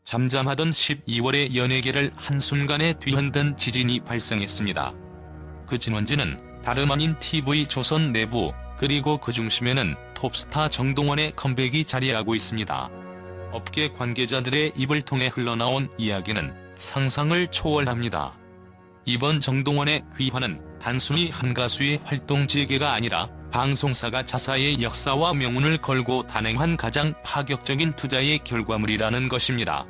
잠잠하던 12월의 연예계를 한순간에 뒤흔든 지진이 발생했습니다. 그 진원지는 다름 아닌 TV조선 내부, 그리고 그 중심에는 톱스타 정동원의 컴백이 자리하고 있습니다. 업계 관계자들의 입을 통해 흘러나온 이야기는 상상을 초월합니다. 이번 정동원의 귀환은 단순히 한 가수의 활동 재개가 아니라 방송사가 자사의 역사와 명운을 걸고 단행한 가장 파격적인 투자의 결과물이라는 것입니다.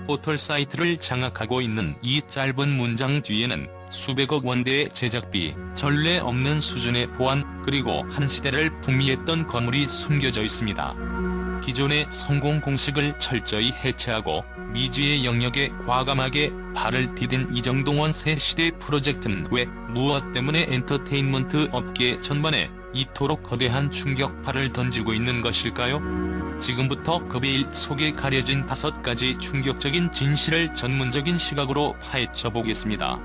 포털 사이트를 장악하고 있는 이 짧은 문장 뒤에는 수백억 원대의 제작비, 전례 없는 수준의 보안, 그리고 한 시대를 풍미했던 거물이 숨겨져 있습니다. 기존의 성공 공식을 철저히 해체하고 미지의 영역에 과감하게 발을 디딘 이정동원 새 시대 프로젝트는 왜 무엇 때문에 엔터테인먼트 업계 전반에 이토록 거대한 충격파를 던지고 있는 것일까요? 지금부터 그 베일 속에 가려진 5가지 충격적인 진실을 전문적인 시각으로 파헤쳐 보겠습니다.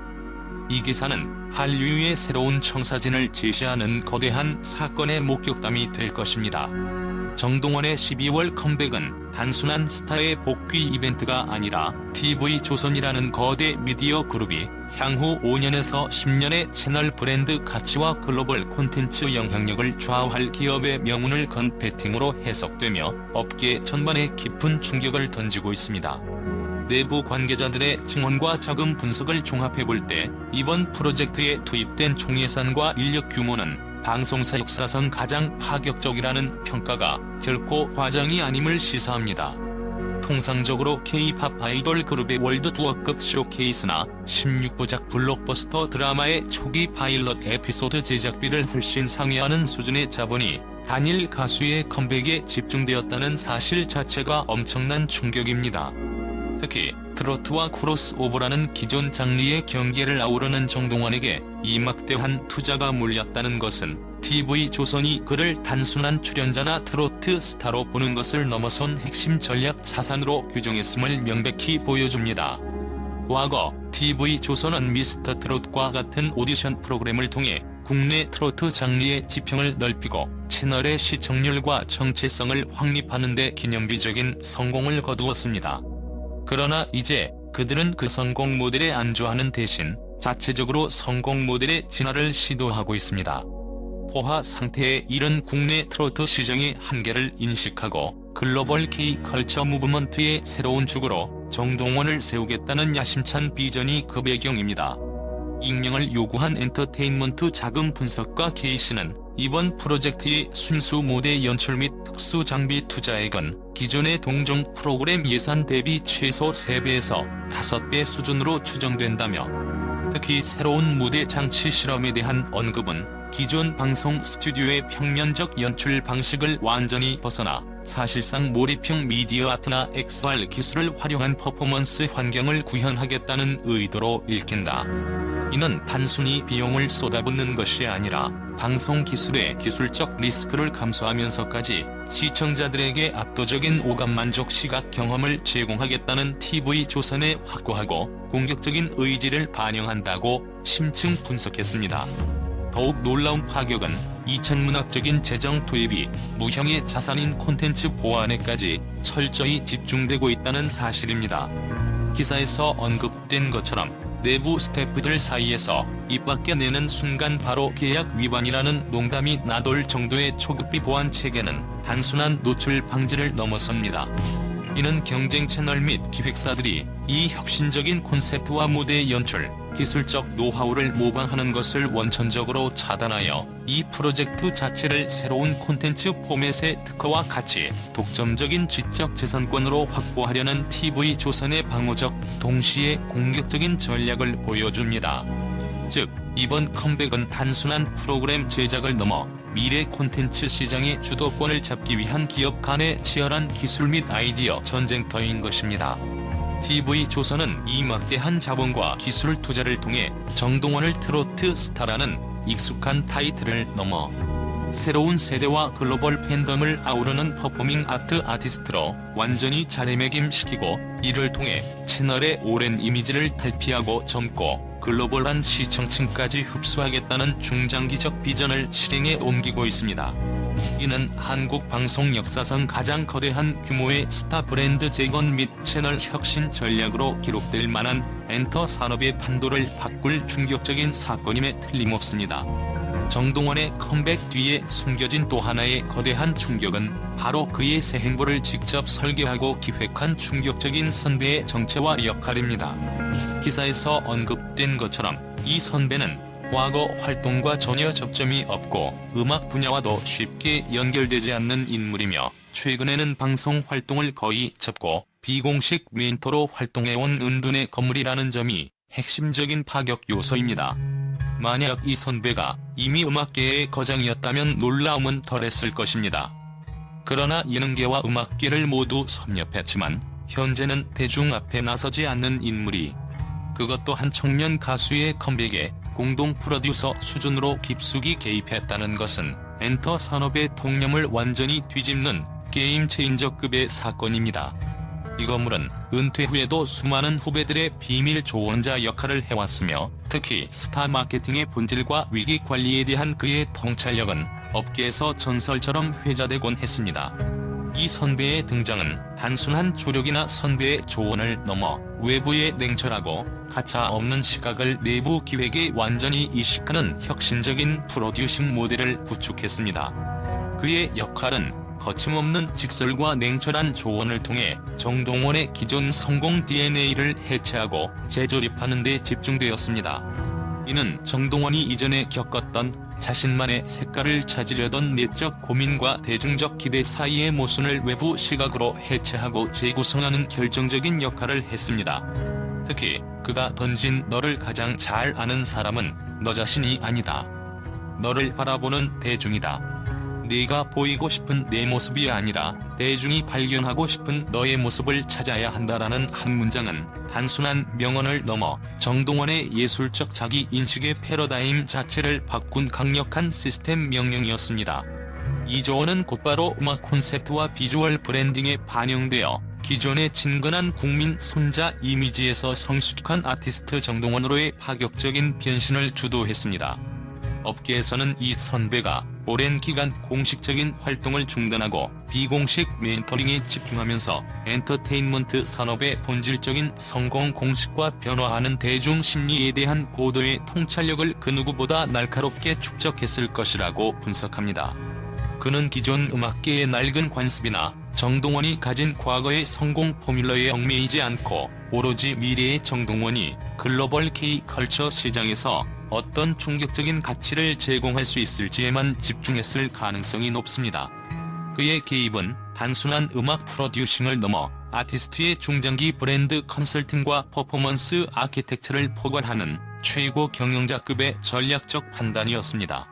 이 기사는 한류의 새로운 청사진을 제시하는 거대한 사건의 목격담이 될 것입니다. 정동원의 12월 컴백은 단순한 스타의 복귀 이벤트가 아니라 TV조선이라는 거대 미디어 그룹이 향후 5년에서 10년의 채널 브랜드 가치와 글로벌 콘텐츠 영향력을 좌우할 기업의 명운을 건 베팅으로 해석되며 업계 전반에 깊은 충격을 던지고 있습니다. 내부 관계자들의 증언과 자금 분석을 종합해볼 때 이번 프로젝트에 투입된 총예산과 인력 규모는 방송사 역사상 가장 파격적이라는 평가가 결코 과장이 아님을 시사합니다. 통상적으로 K-팝 아이돌 그룹의 월드 투어급 쇼케이스나 16부작 블록버스터 드라마의 초기 파일럿 에피소드 제작비를 훨씬 상회하는 수준의 자본이 단일 가수의 컴백에 집중되었다는 사실 자체가 엄청난 충격입니다. 특히 트로트와 크로스오버라는 기존 장르의 경계를 아우르는 정동원에게 이 막대한 투자가 몰렸다는 것은 TV조선이 그를 단순한 출연자나 트로트 스타로 보는 것을 넘어선 핵심 전략 자산으로 규정했음을 명백히 보여줍니다. 과거 TV조선은 미스터 트롯과 같은 오디션 프로그램을 통해 국내 트로트 장르의 지평을 넓히고 채널의 시청률과 정체성을 확립하는 데 기념비적인 성공을 거두었습니다. 그러나 이제 그들은 그 성공 모델에 안주하는 대신 자체적으로 성공 모델의 진화를 시도하고 있습니다. 포화 상태에 이른 국내 트로트 시장의 한계를 인식하고 글로벌 K-컬처 무브먼트의 새로운 축으로 정동원을 세우겠다는 야심찬 비전이 그 배경입니다. 익명을 요구한 엔터테인먼트 자금 분석가 K씨는 이번 프로젝트의 순수 무대 연출 및 특수 장비 투자액은 기존의 동종 프로그램 예산 대비 최소 3배에서 5배 수준으로 추정된다며, 특히 새로운 무대 장치 실험에 대한 언급은 기존 방송 스튜디오의 평면적 연출 방식을 완전히 벗어나 사실상 몰입형 미디어 아트나 XR 기술을 활용한 퍼포먼스 환경을 구현하겠다는 의도로 읽힌다. 이는 단순히 비용을 쏟아붓는 것이 아니라 방송 기술의 기술적 리스크를 감수하면서까지 시청자들에게 압도적인 오감 만족 시각 경험을 제공하겠다는 TV조선의 확고하고 공격적인 의지를 반영한다고 심층 분석했습니다. 더욱 놀라운 파격은 2000문학적인 재정 투입이 무형의 자산인 콘텐츠 보안에까지 철저히 집중되고 있다는 사실입니다. 기사에서 언급된 것처럼 내부 스태프들 사이에서 입 밖에 내는 순간 바로 계약 위반이라는 농담이 나돌 정도의 초급비 보안 체계는 단순한 노출 방지를 넘어섭니다. 이는 경쟁 채널 및 기획사들이 이 혁신적인 콘셉트와 무대 연출, 기술적 노하우를 모방하는 것을 원천적으로 차단하여 이 프로젝트 자체를 새로운 콘텐츠 포맷의 특허와 같이 독점적인 지적 재산권으로 확보하려는 TV조선의 방어적, 동시에 공격적인 전략을 보여줍니다. 즉, 이번 컴백은 단순한 프로그램 제작을 넘어 미래 콘텐츠 시장의 주도권을 잡기 위한 기업 간의 치열한 기술 및 아이디어 전쟁터인 것입니다. TV조선은 이 막대한 자본과 기술 투자를 통해 정동원을 트로트 스타라는 익숙한 타이틀을 넘어 새로운 세대와 글로벌 팬덤을 아우르는 퍼포밍 아트 아티스트로 완전히 자리매김시키고, 이를 통해 채널의 오랜 이미지를 탈피하고 젊고 글로벌한 시청층까지 흡수하겠다는 중장기적 비전을 실행에 옮기고 있습니다. 이는 한국 방송 역사상 가장 거대한 규모의 스타 브랜드 재건 및 채널 혁신 전략으로 기록될 만한 엔터 산업의 판도를 바꿀 충격적인 사건임에 틀림없습니다. 정동원의 컴백 뒤에 숨겨진 또 하나의 거대한 충격은 바로 그의 새 행보를 직접 설계하고 기획한 충격적인 선배의 정체와 역할입니다. 기사에서 언급된 것처럼 이 선배는 과거 활동과 전혀 접점이 없고 음악 분야와도 쉽게 연결되지 않는 인물이며 최근에는 방송 활동을 거의 접고 비공식 멘토로 활동해온 은둔의 거물이라는 점이 핵심적인 파격 요소입니다. 만약 이 선배가 이미 음악계의 거장이었다면 놀라움은 덜했을 것입니다. 그러나 예능계와 음악계를 모두 섭렵했지만 현재는 대중 앞에 나서지 않는 인물이, 그것도 한 청년 가수의 컴백에 공동 프로듀서 수준으로 깊숙이 개입했다는 것은 엔터 산업의 통념을 완전히 뒤집는 게임 체인저급의 사건입니다. 이 거물은 은퇴 후에도 수많은 후배들의 비밀 조언자 역할을 해왔으며 특히 스타 마케팅의 본질과 위기 관리에 대한 그의 통찰력은 업계에서 전설처럼 회자되곤 했습니다. 이 선배의 등장은 단순한 조력이나 선배의 조언을 넘어 외부의 냉철하고 가차없는 시각을 내부 기획에 완전히 이식하는 혁신적인 프로듀싱 모델을 구축했습니다. 그의 역할은 거침없는 직설과 냉철한 조언을 통해 정동원의 기존 성공 DNA를 해체하고 재조립하는 데 집중되었습니다. 이는 정동원이 이전에 겪었던 자신만의 색깔을 찾으려던 내적 고민과 대중적 기대 사이의 모순을 외부 시각으로 해체하고 재구성하는 결정적인 역할을 했습니다. 특히 그가 던진 너를 가장 잘 아는 사람은 너 자신이 아니다. 너를 바라보는 대중이다. 네가 보이고 싶은 내 모습이 아니라 대중이 발견하고 싶은 너의 모습을 찾아야 한다라는 한 문장은 단순한 명언을 넘어 정동원의 예술적 자기인식의 패러다임 자체를 바꾼 강력한 시스템 명령이었습니다. 이 조언은 곧바로 음악 콘셉트와 비주얼 브랜딩에 반영되어 기존의 친근한 국민 손자 이미지에서 성숙한 아티스트 정동원으로의 파격적인 변신을 주도했습니다. 업계에서는 이 선배가 오랜 기간 공식적인 활동을 중단하고 비공식 멘토링에 집중하면서 엔터테인먼트 산업의 본질적인 성공 공식과 변화하는 대중 심리에 대한 고도의 통찰력을 그 누구보다 날카롭게 축적했을 것이라고 분석합니다. 그는 기존 음악계의 낡은 관습이나 정동원이 가진 과거의 성공 포뮬러에 얽매이지 않고 오로지 미래의 정동원이 글로벌 K-컬처 시장에서 어떤 충격적인 가치를 제공할 수 있을지에만 집중했을 가능성이 높습니다. 그의 개입은 단순한 음악 프로듀싱을 넘어 아티스트의 중장기 브랜드 컨설팅과 퍼포먼스 아키텍처를 포괄하는 최고 경영자급의 전략적 판단이었습니다.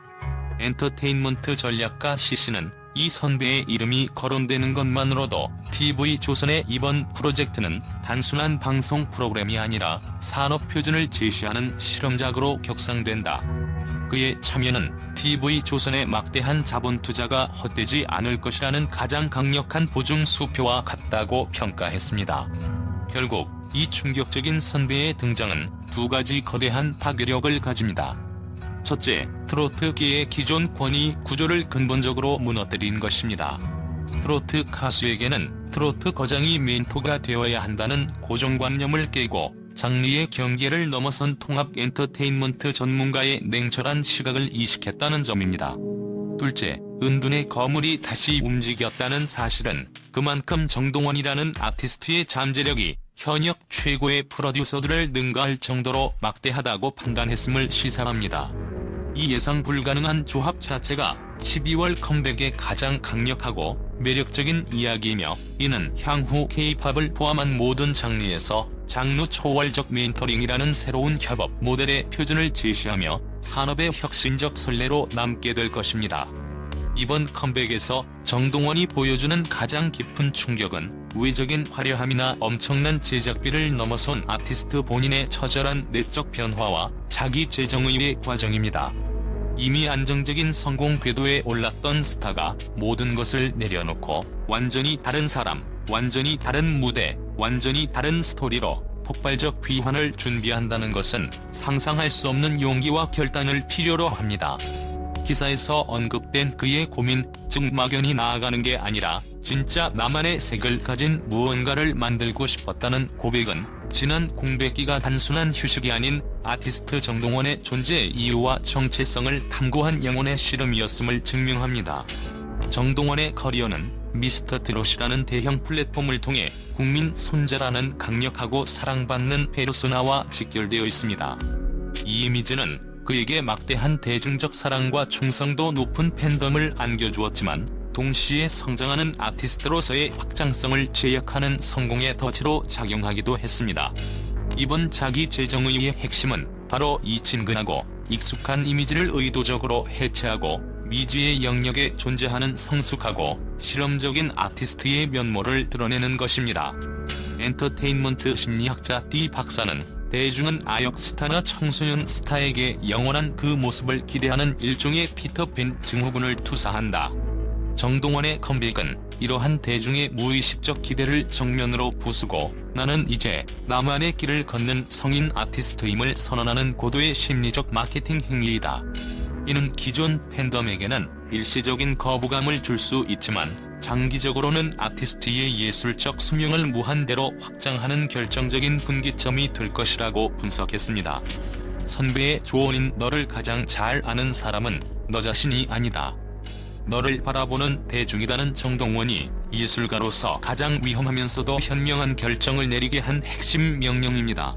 엔터테인먼트 전략가 CC는 이 선배의 이름이 거론되는 것만으로도 TV조선의 이번 프로젝트는 단순한 방송 프로그램이 아니라 산업 표준을 제시하는 실험작으로 격상된다. 그의 참여는 TV조선의 막대한 자본 투자가 헛되지 않을 것이라는 가장 강력한 보증 수표와 같다고 평가했습니다. 결국 이 충격적인 선배의 등장은 두 가지 거대한 파괴력을 가집니다. 첫째, 트로트계의 기존 권위 구조를 근본적으로 무너뜨린 것입니다. 트로트 가수에게는 트로트 거장이 멘토가 되어야 한다는 고정관념을 깨고 장르의 경계를 넘어선 통합 엔터테인먼트 전문가의 냉철한 시각을 이식했다는 점입니다. 둘째, 은둔의 거물이 다시 움직였다는 사실은 그만큼 정동원이라는 아티스트의 잠재력이 현역 최고의 프로듀서들을 능가할 정도로 막대하다고 판단했음을 시사합니다. 이 예상 불가능한 조합 자체가 12월 컴백의 가장 강력하고 매력적인 이야기이며 이는 향후 K-팝을 포함한 모든 장르에서 장르 초월적 멘토링이라는 새로운 협업 모델의 표준을 제시하며 산업의 혁신적 선례로 남게 될 것입니다. 이번 컴백에서 정동원이 보여주는 가장 깊은 충격은 외적인 화려함이나 엄청난 제작비를 넘어선 아티스트 본인의 처절한 내적 변화와 자기 재정의의 과정입니다. 이미 안정적인 성공 궤도에 올랐던 스타가 모든 것을 내려놓고 완전히 다른 사람, 완전히 다른 무대, 완전히 다른 스토리로 폭발적 귀환을 준비한다는 것은 상상할 수 없는 용기와 결단을 필요로 합니다. 기사에서 언급된 그의 고민, 즉 막연히 나아가는 게 아니라 진짜 나만의 색을 가진 무언가를 만들고 싶었다는 고백은 지난 공백기가 단순한 휴식이 아닌 아티스트 정동원의 존재 이유와 정체성을 탐구한 영혼의 씨름이었음을 증명합니다. 정동원의 커리어는 미스터트롯이라는 대형 플랫폼을 통해 국민 손자라는 강력하고 사랑받는 페르소나와 직결되어 있습니다. 이 이미지는 그에게 막대한 대중적 사랑과 충성도 높은 팬덤을 안겨주었지만 동시에 성장하는 아티스트로서의 확장성을 제약하는 성공의 덫으로 작용하기도 했습니다. 이번 자기 재정의의 핵심은 바로 이 친근하고 익숙한 이미지를 의도적으로 해체하고 미지의 영역에 존재하는 성숙하고 실험적인 아티스트의 면모를 드러내는 것입니다. 엔터테인먼트 심리학자 D 박사는 대중은 아역 스타나 청소년 스타에게 영원한 그 모습을 기대하는 일종의 피터팬 증후군을 투사한다. 정동원의 컴백은 이러한 대중의 무의식적 기대를 정면으로 부수고 나는 이제 나만의 길을 걷는 성인 아티스트임을 선언하는 고도의 심리적 마케팅 행위이다. 이는 기존 팬덤에게는 일시적인 거부감을 줄 수 있지만 장기적으로는 아티스트의 예술적 수명을 무한대로 확장하는 결정적인 분기점이 될 것이라고 분석했습니다. 선배의 조언인 너를 가장 잘 아는 사람은 너 자신이 아니다. 너를 바라보는 대중이다는 정동원이 예술가로서 가장 위험하면서도 현명한 결정을 내리게 한 핵심 명령입니다.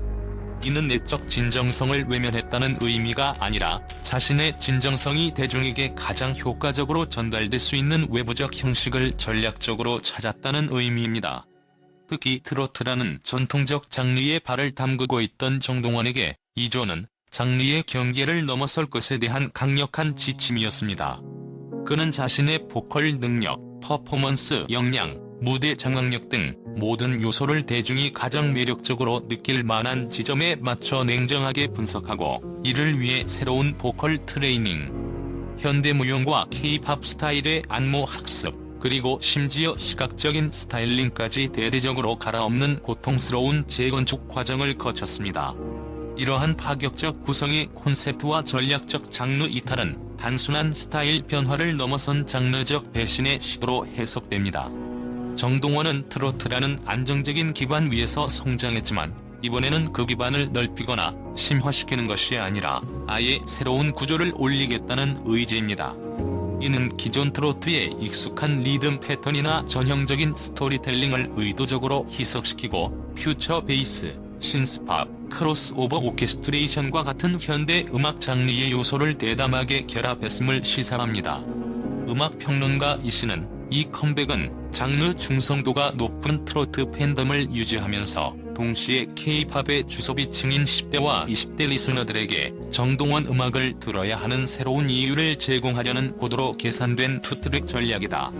이는 내적 진정성을 외면했다는 의미가 아니라 자신의 진정성이 대중에게 가장 효과적으로 전달될 수 있는 외부적 형식을 전략적으로 찾았다는 의미입니다. 특히 트로트라는 전통적 장르에 발을 담그고 있던 정동원에게 이 조는 장르의 경계를 넘어설 것에 대한 강력한 지침이었습니다. 그는 자신의 보컬 능력, 퍼포먼스 역량, 무대 장악력 등 모든 요소를 대중이 가장 매력적으로 느낄 만한 지점에 맞춰 냉정하게 분석하고 이를 위해 새로운 보컬 트레이닝, 현대무용과 K-팝 스타일의 안무 학습, 그리고 심지어 시각적인 스타일링까지 대대적으로 갈아엎는 고통스러운 재건축 과정을 거쳤습니다. 이러한 파격적 구성의 콘셉트와 전략적 장르 이탈은 단순한 스타일 변화를 넘어선 장르적 배신의 시도로 해석됩니다. 정동원은 트로트라는 안정적인 기반 위에서 성장했지만 이번에는 그 기반을 넓히거나 심화시키는 것이 아니라 아예 새로운 구조를 올리겠다는 의지입니다. 이는 기존 트로트의 익숙한 리듬 패턴이나 전형적인 스토리텔링을 의도적으로 희석시키고 퓨처 베이스, 신스팝, 크로스오버 오케스트레이션과 같은 현대 음악 장르의 요소를 대담하게 결합했음을 시사합니다. 음악평론가 이씨는 이 컴백은 장르 중성도가 높은 트로트 팬덤을 유지하면서 동시에 K-팝의 주소비층인 10대와 20대 리스너들에게 정동원 음악을 들어야 하는 새로운 이유를 제공하려는 고도로 계산된 투트랙 전략이다.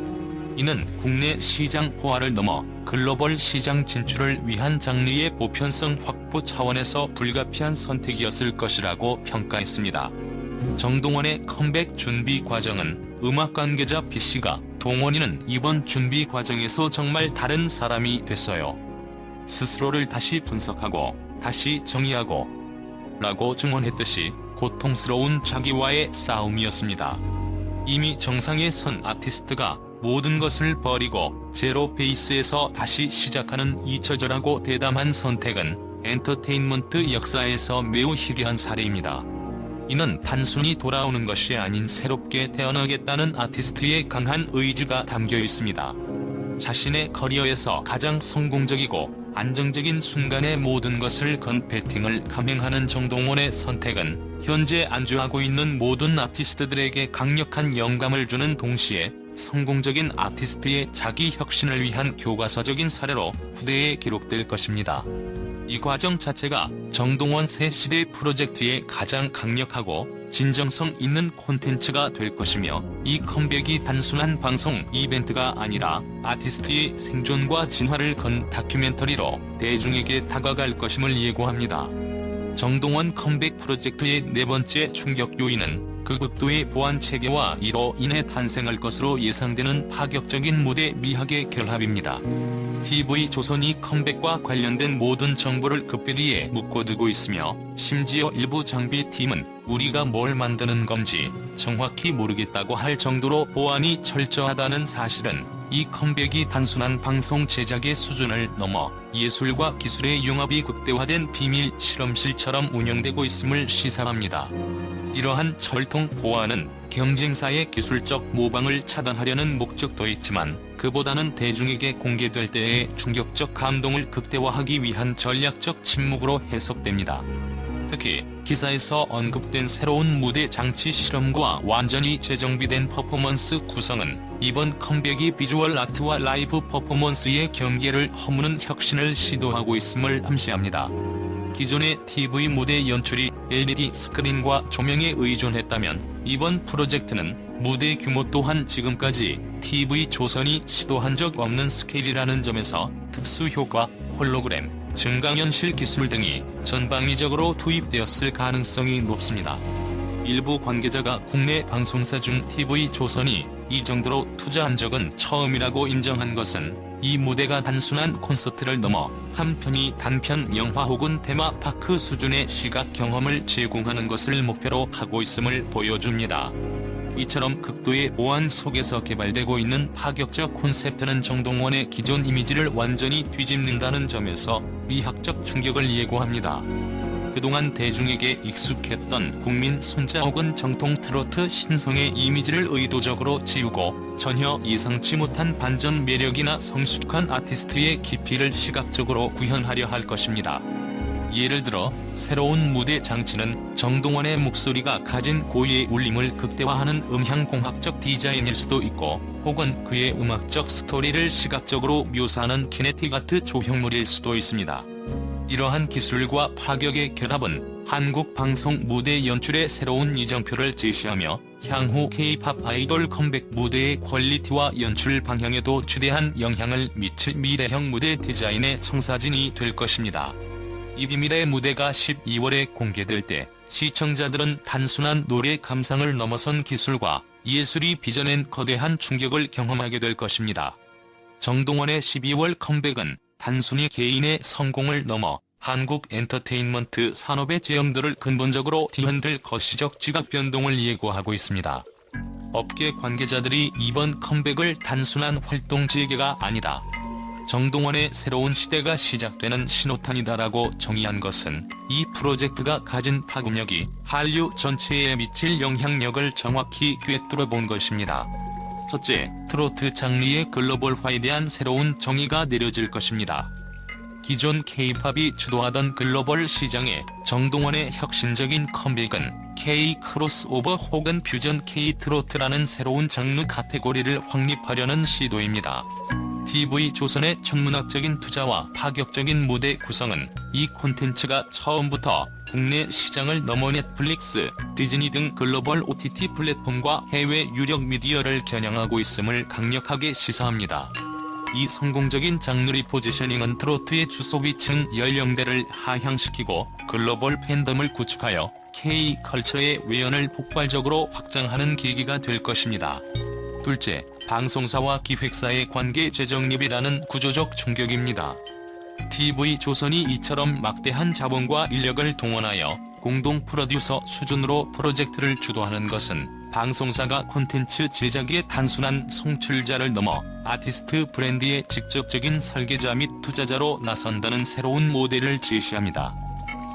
이는 국내 시장 포화를 넘어 글로벌 시장 진출을 위한 장르의 보편성 확보 차원에서 불가피한 선택이었을 것이라고 평가했습니다. 정동원의 컴백 준비 과정은 음악 관계자 B씨가 동원이는 이번 준비 과정에서 정말 다른 사람이 됐어요. 스스로를 다시 분석하고 다시 정의하고 라고 증언했듯이 고통스러운 자기와의 싸움이었습니다. 이미 정상에 선 아티스트가 모든 것을 버리고 제로 베이스에서 다시 시작하는 이 처절하고 대담한 선택은 엔터테인먼트 역사에서 매우 희귀한 사례입니다. 이는 단순히 돌아오는 것이 아닌 새롭게 태어나겠다는 아티스트의 강한 의지가 담겨 있습니다. 자신의 커리어에서 가장 성공적이고 안정적인 순간의 모든 것을 건 배팅을 감행하는 정동원의 선택은 현재 안주하고 있는 모든 아티스트들에게 강력한 영감을 주는 동시에 성공적인 아티스트의 자기 혁신을 위한 교과서적인 사례로 후대에 기록될 것입니다. 이 과정 자체가 정동원 새 시대 프로젝트의 가장 강력하고 진정성 있는 콘텐츠가 될 것이며 이 컴백이 단순한 방송 이벤트가 아니라 아티스트의 생존과 진화를 건 다큐멘터리로 대중에게 다가갈 것임을 예고합니다. 정동원 컴백 프로젝트의 네 번째 충격 요인은 그 극도의 보안 체계와 이로 인해 탄생할 것으로 예상되는 파격적인 무대 미학의 결합입니다. TV조선이 컴백과 관련된 모든 정보를 급비리에 묶어두고 있으며 심지어 일부 장비팀은 우리가 뭘 만드는 건지 정확히 모르겠다고 할 정도로 보안이 철저하다는 사실은 이 컴백이 단순한 방송 제작의 수준을 넘어 예술과 기술의 융합이 극대화된 비밀 실험실처럼 운영되고 있음을 시사합니다. 이러한 철통 보안은 경쟁사의 기술적 모방을 차단하려는 목적도 있지만 그보다는 대중에게 공개될 때의 충격적 감동을 극대화하기 위한 전략적 침묵으로 해석됩니다. 특히 기사에서 언급된 새로운 무대 장치 실험과 완전히 재정비된 퍼포먼스 구성은 이번 컴백이 비주얼 아트와 라이브 퍼포먼스의 경계를 허무는 혁신을 시도하고 있음을 암시합니다. 기존의 TV 무대 연출이 LED 스크린과 조명에 의존했다면 이번 프로젝트는 무대 규모 또한 지금까지 TV조선이 시도한 적 없는 스케일이라는 점에서 특수효과, 홀로그램, 증강현실 기술 등이 전방위적으로 투입되었을 가능성이 높습니다. 일부 관계자가 국내 방송사 중 TV조선이 이 정도로 투자한 적은 처음이라고 인정한 것은 이 무대가 단순한 콘서트를 넘어 한편이 단편 영화 혹은 테마파크 수준의 시각 경험을 제공하는 것을 목표로 하고 있음을 보여줍니다. 이처럼 극도의 보안 속에서 개발되고 있는 파격적 콘셉트는 정동원의 기존 이미지를 완전히 뒤집는다는 점에서 미학적 충격을 예고합니다. 그동안 대중에게 익숙했던 국민 손자 혹은 정통 트로트 신성의 이미지를 의도적으로 지우고 전혀 예상치 못한 반전 매력이나 성숙한 아티스트의 깊이를 시각적으로 구현하려 할 것입니다. 예를 들어 새로운 무대 장치는 정동원의 목소리가 가진 고유의 울림을 극대화하는 음향공학적 디자인일 수도 있고 혹은 그의 음악적 스토리를 시각적으로 묘사하는 키네틱 아트 조형물일 수도 있습니다. 이러한 기술과 파격의 결합은 한국 방송 무대 연출의 새로운 이정표를 제시하며 향후 K-팝 아이돌 컴백 무대의 퀄리티와 연출 방향에도 주대한 영향을 미칠 미래형 무대 디자인의 청사진이 될 것입니다. 이 비밀의 무대가 12월에 공개될 때 시청자들은 단순한 노래 감상을 넘어선 기술과 예술이 빚어낸 거대한 충격을 경험하게 될 것입니다. 정동원의 12월 컴백은 단순히 개인의 성공을 넘어 한국 엔터테인먼트 산업의 재형들을 근본적으로 뒤흔들 거시적 지각 변동을 예고하고 있습니다. 업계 관계자들이 이번 컴백을 단순한 활동 재개가 아니다, 정동원의 새로운 시대가 시작되는 신호탄이다라고 정의한 것은 이 프로젝트가 가진 파급력이 한류 전체에 미칠 영향력을 정확히 꿰뚫어 본 것입니다. 첫째, 트로트 장르의 글로벌화에 대한 새로운 정의가 내려질 것입니다. 기존 K-팝이 주도하던 글로벌 시장에 정동원의 혁신적인 컴백은 K-크로스오버 혹은 퓨전 K-트로트라는 새로운 장르 카테고리를 확립하려는 시도입니다. TV조선의 천문학적인 투자와 파격적인 무대 구성은 이 콘텐츠가 처음부터 국내 시장을 넘어 넷플릭스, 디즈니 등 글로벌 OTT 플랫폼과 해외 유력 미디어를 겨냥하고 있음을 강력하게 시사합니다. 이 성공적인 장르 리포지셔닝은 트로트의 주소비층 연령대를 하향시키고 글로벌 팬덤을 구축하여 K-컬처의 외연을 폭발적으로 확장하는 계기가 될 것입니다. 둘째, 방송사와 기획사의 관계 재정립이라는 구조적 충격입니다. TV조선이 이처럼 막대한 자본과 인력을 동원하여 공동 프로듀서 수준으로 프로젝트를 주도하는 것은 방송사가 콘텐츠 제작의 단순한 송출자를 넘어 아티스트 브랜드의 직접적인 설계자 및 투자자로 나선다는 새로운 모델을 제시합니다.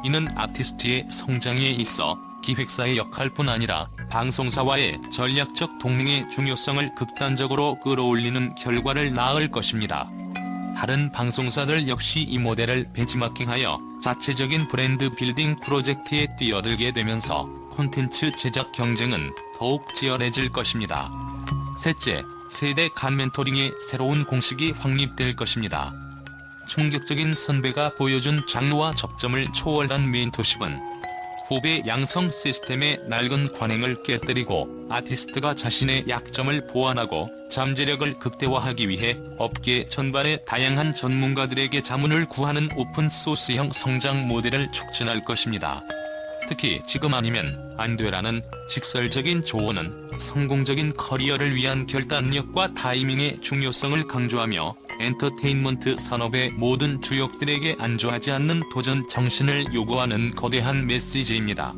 이는 아티스트의 성장에 있어 기획사의 역할뿐 아니라 방송사와의 전략적 동맹의 중요성을 극단적으로 끌어올리는 결과를 낳을 것입니다. 다른 방송사들 역시 이 모델을 벤치마킹하여 자체적인 브랜드 빌딩 프로젝트에 뛰어들게 되면서 콘텐츠 제작 경쟁은 더욱 치열해질 것입니다. 셋째, 세대 간 멘토링의 새로운 공식이 확립될 것입니다. 충격적인 선배가 보여준 장르와 접점을 초월한 멘토십은 후배 양성 시스템의 낡은 관행을 깨뜨리고 아티스트가 자신의 약점을 보완하고 잠재력을 극대화하기 위해 업계 전반의 다양한 전문가들에게 자문을 구하는 오픈소스형 성장 모델을 촉진할 것입니다. 특히 지금 아니면 안 돼라는 직설적인 조언은 성공적인 커리어를 위한 결단력과 타이밍의 중요성을 강조하며 엔터테인먼트 산업의 모든 주역들에게 안주하지 않는 도전 정신을 요구하는 거대한 메시지입니다.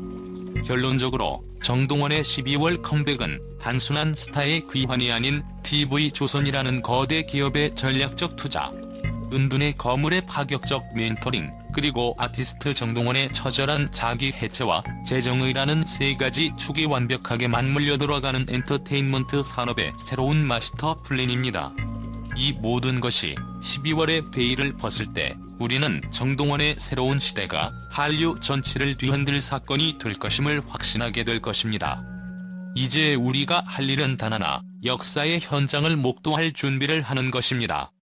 결론적으로 정동원의 12월 컴백은 단순한 스타의 귀환이 아닌 TV조선이라는 거대 기업의 전략적 투자, 은둔의 거물의 파격적 멘토링, 그리고 아티스트 정동원의 처절한 자기 해체와 재정의라는 세 가지 축이 완벽하게 맞물려 들어가는 엔터테인먼트 산업의 새로운 마스터 플랜입니다. 이 모든 것이 12월의 베일을 벗을 때 우리는 정동원의 새로운 시대가 한류 전체를 뒤흔들 사건이 될 것임을 확신하게 될 것입니다. 이제 우리가 할 일은 단 하나, 역사의 현장을 목도할 준비를 하는 것입니다.